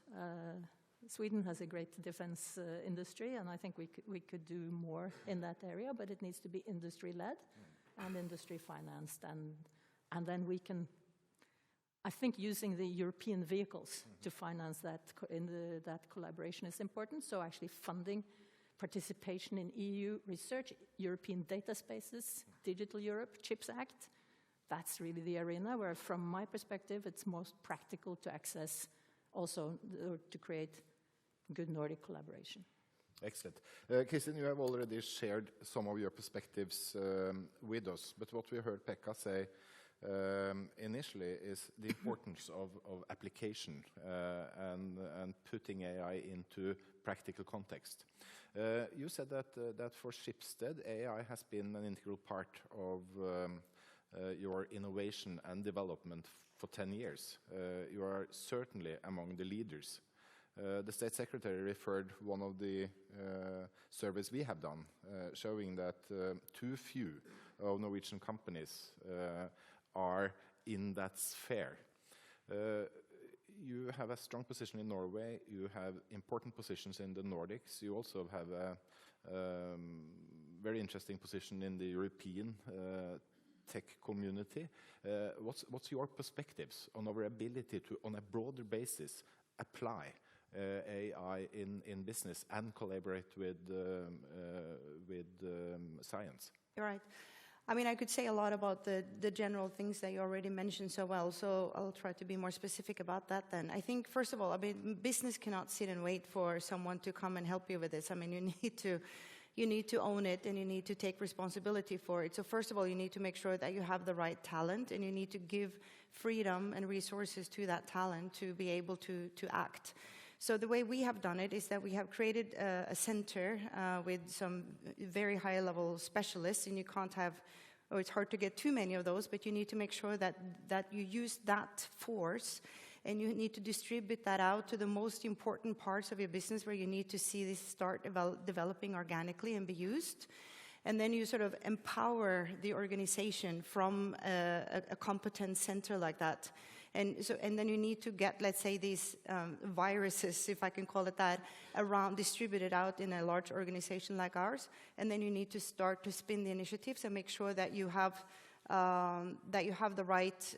Sweden has a great defense industry, and I think we could do more in that area, but it needs to be industry-led and industry-financed, and then we can, I think, using the European vehicles to finance that that collaboration is important. So actually funding participation in EU research, European data spaces, Digital Europe, CHIPS Act, that's really the arena where, from my perspective, it's most practical to access also to create good Nordic collaboration. Excellent. Kristin, you have already shared some of your perspectives with us, but what we heard Pekka say initially is the importance of application and putting AI into practical context. You said that for Schibsted, AI has been an integral part of your innovation and development for 10 years. You are certainly among the leaders. The State Secretary referred one of the surveys we have done, showing that too few of Norwegian companies are in that sphere. You have a strong position in Norway. You have important positions in the Nordics. You also have a very interesting position in the European tech community. What's your perspectives on our ability to, on a broader basis, apply AI in business and collaborate with science? You're right. I mean, I could say a lot about the general things that you already mentioned so well, so I'll try to be more specific about that then. I think, first of all, I mean, business cannot sit and wait for someone to come and help you with this. I mean, you need to own it, and you need to take responsibility for it. So first of all, you need to make sure that you have the right talent, and you need to give freedom and resources to that talent to be able to act. So the way we have done it is that we have created a center with some very high-level specialists, and you can't have, or it's hard to get too many of those, but you need to make sure that you use that force, and you need to distribute that out to the most important parts of your business where you need to see this start developing organically and be used. And then you sort of empower the organization from a competence center like that. And then you need to get, let's say, these viruses, if I can call it that, around, distributed out in a large organization like ours. And then you need to start to spin the initiatives and make sure that you have the right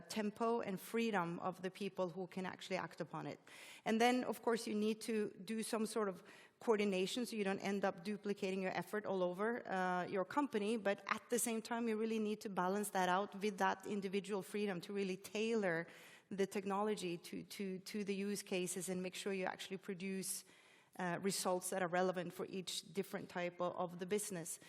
tempo and freedom of the people who can actually act upon it. And then, of course, you need to do some sort of coordination so you don't end up duplicating your effort all over your company, but at the same time you really need to balance that out with that individual freedom to really tailor the technology to the use cases and make sure you actually produce results that are relevant for each different type of the business.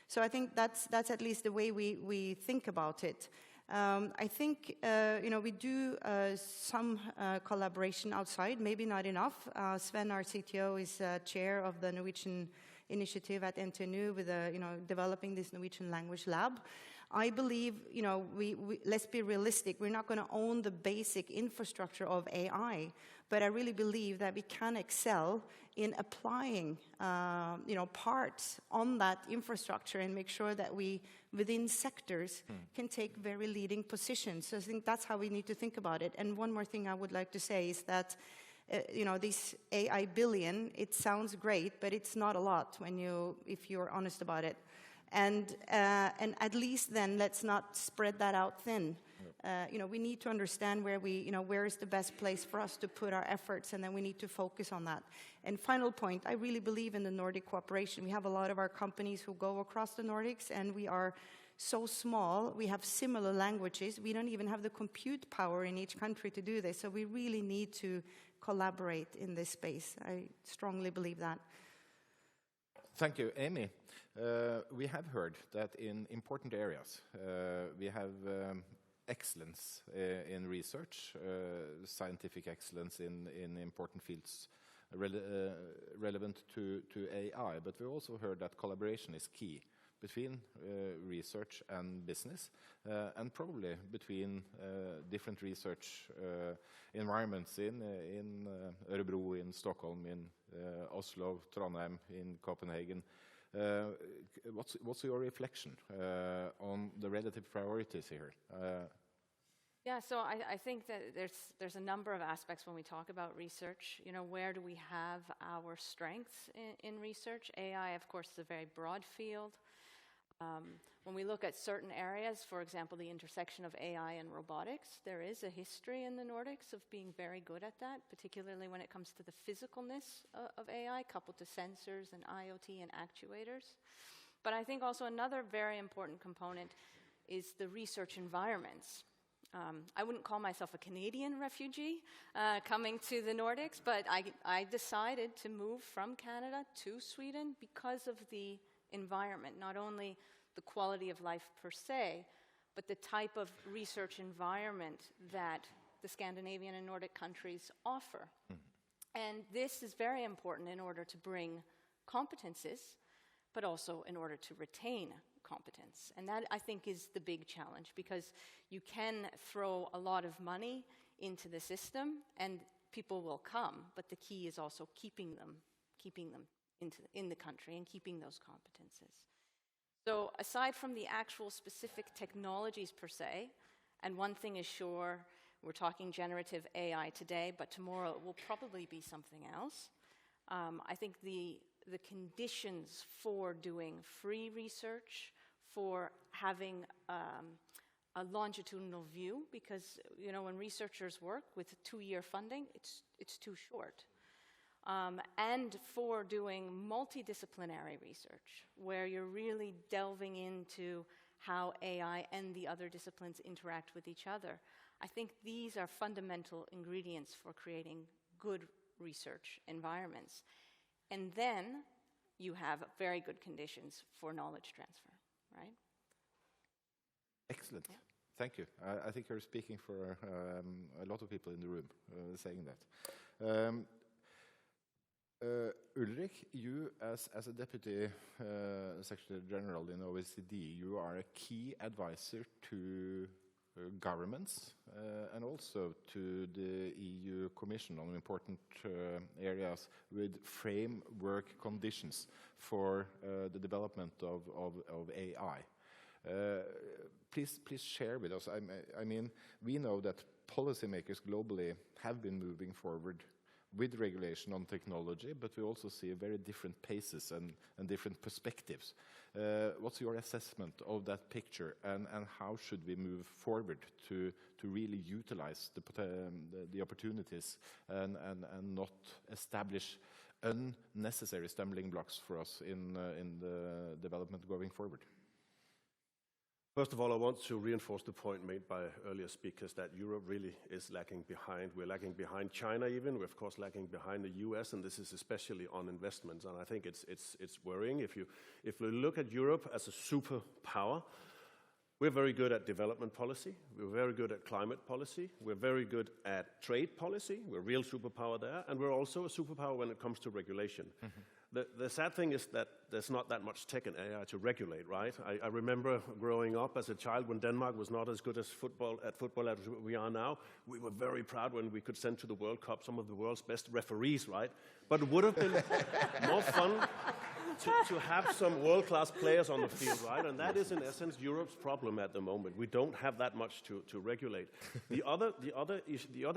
So I think that's at least the way we think about it. I think we do some collaboration outside, maybe not enough. Sven, our CTO, is chair of the Norwegian initiative at NTNU with developing this Norwegian language lab. I believe, let's be realistic. We're not going to own the basic infrastructure of AI, but I really believe that we can excel in applying, parts on that infrastructure and make sure that we, within sectors, can take very leading positions. So I think that's how we need to think about it. And one more thing I would like to say is that, this AI billion, it sounds great, but it's not a lot if you're honest about it. And at least then, let's not spread that out thin. We need to understand where is the best place for us to put our efforts, and then we need to focus on that. And final point, I really believe in the Nordic cooperation. We have a lot of our companies who go across the Nordics, and we are so small. We have similar languages. We don't even have the compute power in each country to do this. So we really need to collaborate in this space. I strongly believe that. Thank you, Amy. We have heard that in important areas we have excellence in research, scientific excellence in important fields relevant to AI, but we also heard that collaboration is key between research and business, and probably between different research environments in Örebro, in Stockholm, in Oslo, Trondheim, in Copenhagen. What's your reflection on the relative priorities here? Yeah, so I think that there's a number of aspects when we talk about research. Where do we have our strengths in research? AI, of course, is a very broad field. When we look at certain areas, for example, the intersection of AI and robotics, there is a history in the Nordics of being very good at that, particularly when it comes to the physicalness of AI, coupled to sensors and IoT and actuators. But I think also another very important component is the research environments. I wouldn't call myself a Canadian refugee coming to the Nordics, but I decided to move from Canada to Sweden because of the environment, not only the quality of life per se, but the type of research environment that the Scandinavian and Nordic countries offer. And this is very important in order to bring competences, but also in order to retain competence. And that, I think, is the big challenge, because you can throw a lot of money into the system and people will come, but the key is also keeping them in the country and keeping those competences. So aside from the actual specific technologies per se, and one thing is sure, we're talking generative AI today, but tomorrow it will probably be something else. I think the conditions for doing free research, for having a longitudinal view, because when researchers work with 2-year funding, it's too short. And for doing multidisciplinary research, where you're really delving into how AI and the other disciplines interact with each other. I think these are fundamental ingredients for creating good research environments. And then you have very good conditions for knowledge transfer, right? Excellent. Yeah. Thank you. I think you're speaking for a lot of people in the room saying that. Ulrik, you as a Deputy Secretary General in OECD, you are a key advisor to governments and also to the EU Commission on important areas with framework conditions for the development of AI. Please share with us. I mean, we know that policymakers globally have been moving forward with regulation on technology, but we also see very different paces and different perspectives. What's your assessment of that picture, and how should we move forward to really utilize the opportunities and not establish unnecessary stumbling blocks for us in the development going forward? First of all, I want to reinforce the point made by earlier speakers that Europe really is lagging behind. We're lagging behind China even. We're of course lagging behind the US, and this is especially on investments. And I think it's worrying. If we look at Europe as a superpower, we're very good at development policy. We're very good at climate policy. We're very good at trade policy. We're a real superpower there. And we're also a superpower when it comes to regulation. Mm-hmm. The sad thing is that there's not that much tech and AI to regulate, right? I remember growing up as a child when Denmark was not as good as football as we are now. We were very proud when we could send to the World Cup some of the world's best referees, right? But it would have been more fun to have some world-class players on the field, right? And that is, in essence, Europe's problem at the moment. We don't have that much to regulate. The other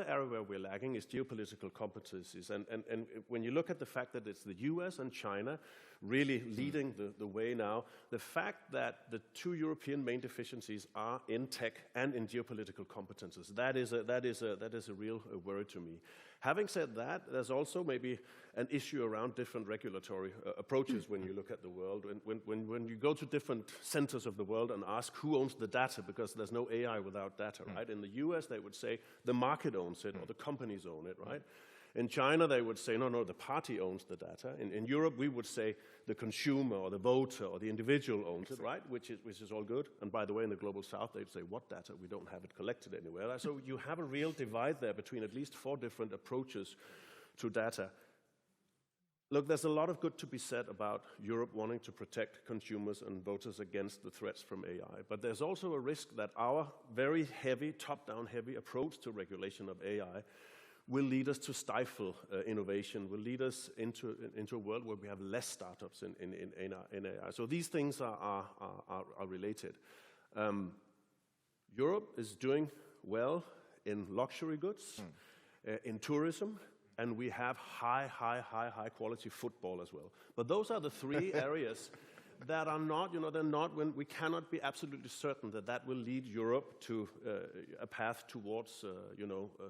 area where we're lagging is geopolitical competencies. And when you look at the fact that it's the US and China really leading the way now, the fact that the two European main deficiencies are in tech and in geopolitical competences, that is a real worry to me. Having said that, there's also maybe an issue around different regulatory approaches when you look at the world. When you go to different centers of the world and ask who owns the data, because there's no AI without data, right? In the US, they would say the market owns it or the companies own it, right? In China, they would say, no, the party owns the data. In Europe, we would say the consumer or the voter or the individual owns it, right? Which is all good. And by the way, in the Global South, they'd say, what data? We don't have it collected anywhere. So you have a real divide there between at least 4 different approaches to data. Look, there's a lot of good to be said about Europe wanting to protect consumers and voters against the threats from AI. But there's also a risk that our very heavy, top-down heavy approach to regulation of AI will lead us to stifle innovation, will lead us into a world where we have less startups in AI. So these things are related. Europe is doing well in luxury goods, in tourism, and we have high quality football as well. But those are the 3 areas that are not, they're not, when we cannot be absolutely certain that will lead Europe to a path towards,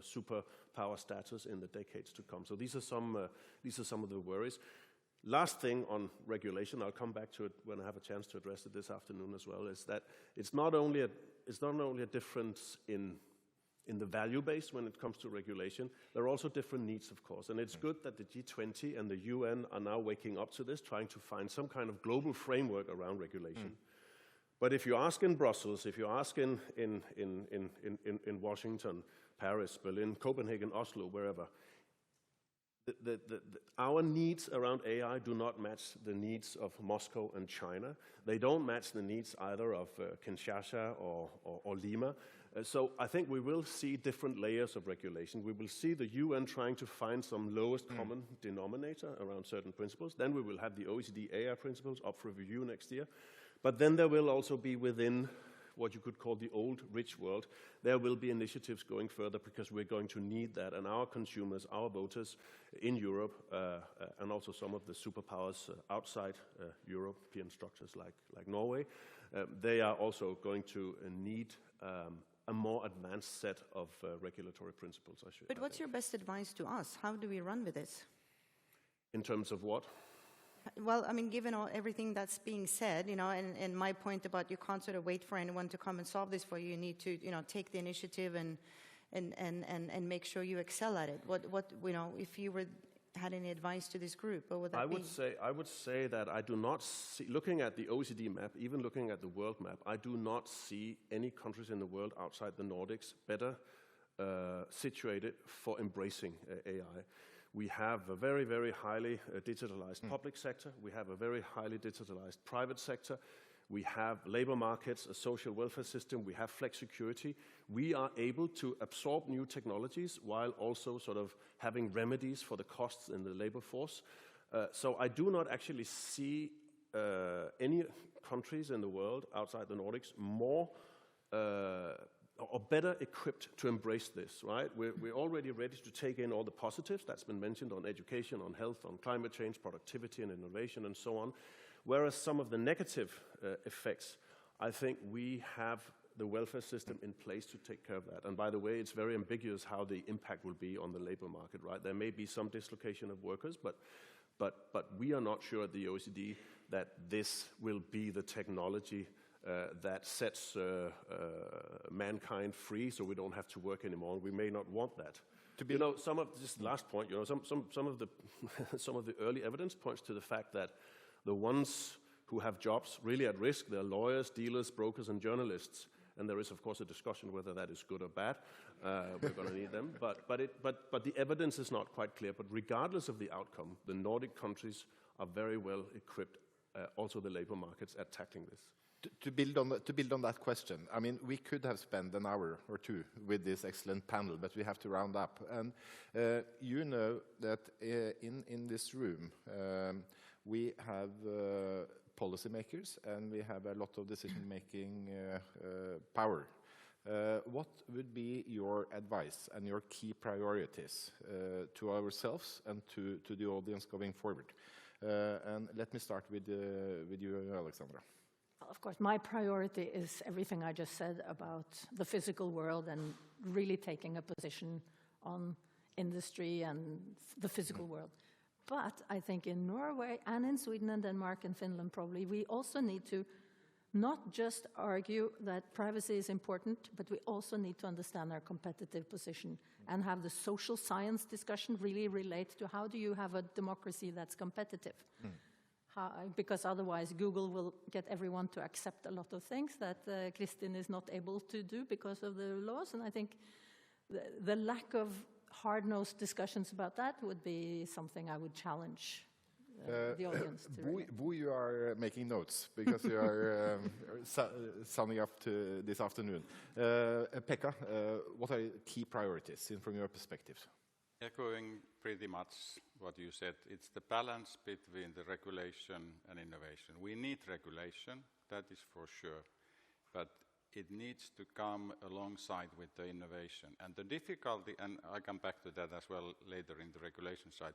superpower status in the decades to come. So these are some of the worries. Last thing on regulation, I'll come back to it when I have a chance to address it this afternoon as well, is that it's not only a difference in the value base when it comes to regulation. There are also different needs, of course. And it's good that the G20 and the UN are now waking up to this, trying to find some kind of global framework around regulation. But if you ask in Brussels, if you ask in Washington, Paris, Berlin, Copenhagen, Oslo, wherever, our needs around AI do not match the needs of Moscow and China. They don't match the needs either of Kinshasa or Lima. So I think we will see different layers of regulation. We will see the UN trying to find some lowest common denominator around certain principles. Then we will have the OECD AI principles up for review next year. But then there will also be within what you could call the old rich world, there will be initiatives going further because we're going to need that. And our consumers, our voters in Europe, and also some of the superpowers outside European structures like Norway, they are also going to need a more advanced set of regulatory principles, I should. But what's your best advice to us? How do we run with this? In terms of what? Well, I mean, given everything that's being said, and my point about you can't sort of wait for anyone to come and solve this for you. You need to, take the initiative and make sure you excel at it. What if you had any advice to this group, what would that be? I would say that I do not see, looking at the OECD map, even looking at the world map, I do not see any countries in the world outside the Nordics better situated for embracing AI. We have a very, very highly digitalized public sector. We have a very highly digitalized private sector. We have labor markets, a social welfare system. We have flex security. We are able to absorb new technologies while also sort of having remedies for the costs in the labor force. So I do not actually see any countries in the world outside the Nordics more or better equipped to embrace this, right? We're already ready to take in all the positives that's been mentioned on education, on health, on climate change, productivity and innovation and so on. Whereas some of the negative effects, I think we have the welfare system in place to take care of that. And by the way, it's very ambiguous how the impact will be on the labor market, right? There may be some dislocation of workers, but we are not sure at the OECD that this will be the technology that sets mankind free, so we don't have to work anymore. We may not want that. You know, some of this last point. You know, some of the some of the early evidence points to the fact that the ones who have jobs really at risk, they're lawyers, dealers, brokers, and journalists. And there is, of course, a discussion whether that is good or bad. We're going to need them, but the evidence is not quite clear. But regardless of the outcome, the Nordic countries are very well equipped. Also, the labor markets at tackling this. To build on that question, I mean, we could have spent an hour or two with this excellent panel, but we have to round up. And you know that in this room we have policymakers and we have a lot of decision-making power. What would be your advice and your key priorities to ourselves and to the audience going forward? And let me start with you, Alexandra. Of course, my priority is everything I just said about the physical world and really taking a position on industry and the physical world. But I think in Norway and in Sweden and Denmark and Finland probably, we also need to not just argue that privacy is important, but we also need to understand our competitive position and have the social science discussion really relate to how do you have a democracy that's competitive. Because otherwise Google will get everyone to accept a lot of things that Kristin is not able to do because of the laws. And I think the lack of hard-nosed discussions about that would be something I would challenge the audience to. Bo, you are making notes because you are summing up to this afternoon. Pekka, what are key priorities from your perspective? Echoing pretty much what you said, it's the balance between the regulation and innovation. We need regulation, that is for sure, but it needs to come alongside with the innovation. And the difficulty, and I come back to that as well later in the regulation side,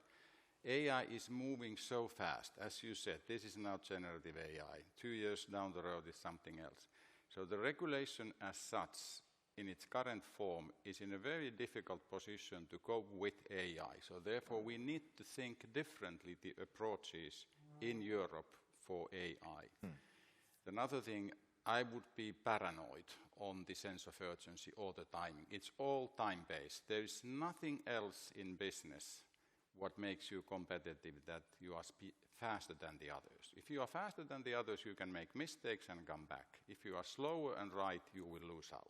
AI is moving so fast. As you said, this is now generative AI. 2 years down the road is something else. So the regulation as such, in its current form, is in a very difficult position to cope with AI. So therefore, we need to think differently the approaches in Europe for AI. Another thing, I would be paranoid on the sense of urgency or the timing. It's all time-based. There is nothing else in business what makes you competitive that you are faster than the others. If you are faster than the others, you can make mistakes and come back. If you are slower and right, you will lose out.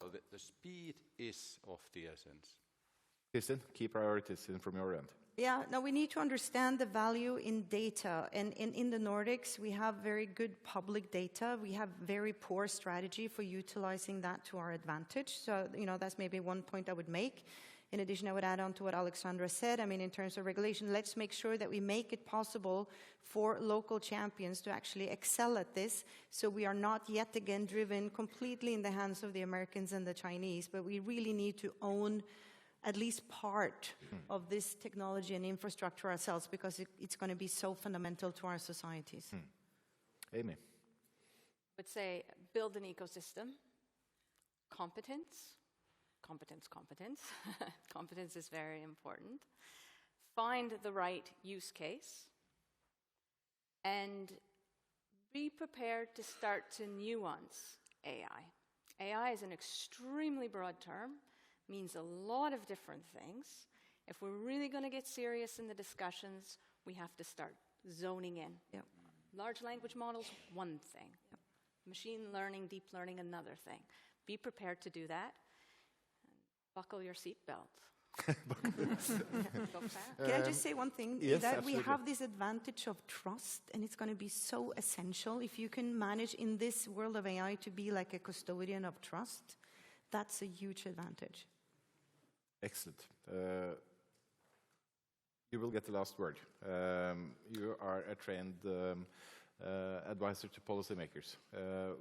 So the speed is of the essence. Kristin, key priorities from your end. Yeah, now we need to understand the value in data. And in the Nordics, we have very good public data. We have very poor strategy for utilizing that to our advantage. So, you know, that's maybe one point I would make. In addition, I would add on to what Alexandra said. I mean, in terms of regulation, let's make sure that we make it possible for local champions to actually excel at this. So we are not yet again driven completely in the hands of the Americans and the Chinese, but we really need to own at least part of this technology and infrastructure ourselves, because it's going to be so fundamental to our societies. Amy. I would say build an ecosystem. Competence. Competence is very important. Find the right use case. And be prepared to start to nuance AI. AI is an extremely broad term, means a lot of different things. If we're really going to get serious in the discussions, we have to start zoning in. Yep. Large language models, one thing. Yep. Machine learning, deep learning, another thing. Be prepared to do that. Buckle your seatbelt. Can I just say one thing? Yes, that we absolutely. have this advantage of trust, and it's going to be so essential. If you can manage in this world of AI to be like a custodian of trust, that's a huge advantage. Excellent. You will get the last word. You are a trained advisor to policymakers.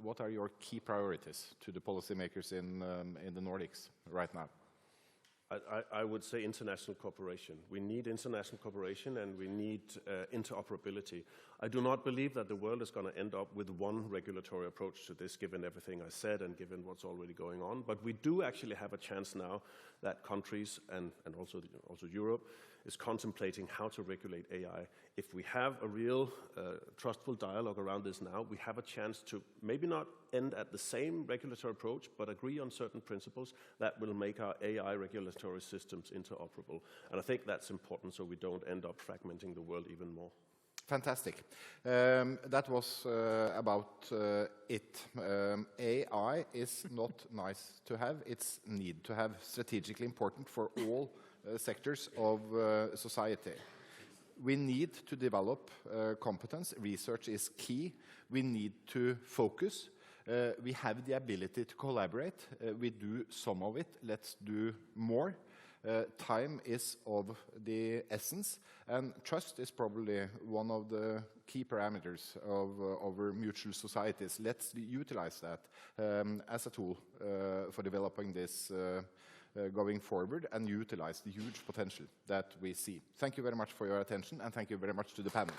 What are your key priorities to the policymakers in the Nordics right now? I would say international cooperation. We need international cooperation and we need interoperability. I do not believe that the world is going to end up with one regulatory approach to this, given everything I said and given what's already going on. But we do actually have a chance now that countries and also Europe is contemplating how to regulate AI. If we have a real trustful dialogue around this now, we have a chance to maybe not end at the same regulatory approach, but agree on certain principles that will make our AI regulatory systems interoperable. And I think that's important so we don't end up fragmenting the world even more. Fantastic. That was about it. AI is not nice to have, it's need to have, strategically important for all sectors of society. We need to develop competence. Research is key. We need to focus. We have the ability to collaborate. We do some of it. Let's do more. Time is of the essence, and trust is probably one of the key parameters of our mutual societies. Let's utilize that as a tool for developing this going forward and utilize the huge potential that we see. Thank you very much for your attention, and thank you very much to the panel.